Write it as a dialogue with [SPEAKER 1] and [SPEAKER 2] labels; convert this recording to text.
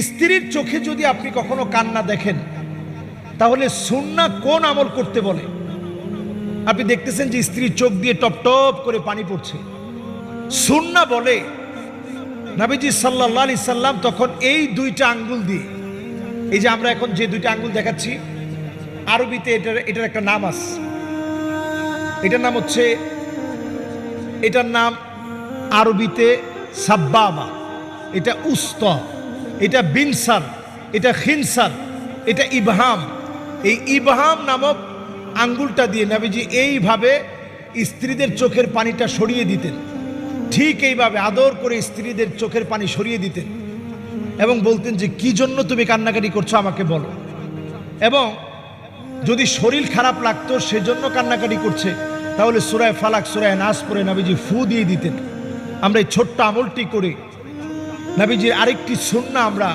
[SPEAKER 1] স্ত্রীর চোখে যদি আপনি কখনো কান্না দেখেন, তাহলে সুন্নাহ কোন আমল করতে বলে? আপনি দেখতেছেন যে স্ত্রীর চোখ দিয়ে টপ টপ করে পানি পড়ছে, সুন্নাহ বলে নবীজি সাল্লাল্লাহু আলাইহি সাল্লাম তখন এই দুইটা আঙ্গুল দিয়ে, এই যে আমরা এখন যে দুইটা আঙ্গুল দেখাচ্ছি, আরবিতে এটার একটা নাম আছে। এটার নাম হচ্ছে, এটার নাম আরবিতে সাব্বাবা, এটা উস্তা, এটা বিনসার, এটা খিনসার, এটা ইবহাম। এই ইবহাম নামক আঙ্গুলটা দিয়ে নবীজি এইভাবে স্ত্রীদের চোখের পানিটা সরিয়ে দিতেন। ঠিক এইভাবে আদর করে স্ত্রীদের চোখের পানি সরিয়ে দিতেন এবং বলতেন যে কি জন্য তুমি কান্নাকাটি করছো আমাকে বলো। এবং যদি শরীর খারাপ লাগতো সেজন্য কান্নাকাটি করছে, তাহলে সূরা ফালাক সূরা নাস পড়ে নবীজি ফু দিয়ে দিতেন। আমরা এই ছোট্ট আমলটি করে নবীজির আরেকটি সুন্নাহ আমরা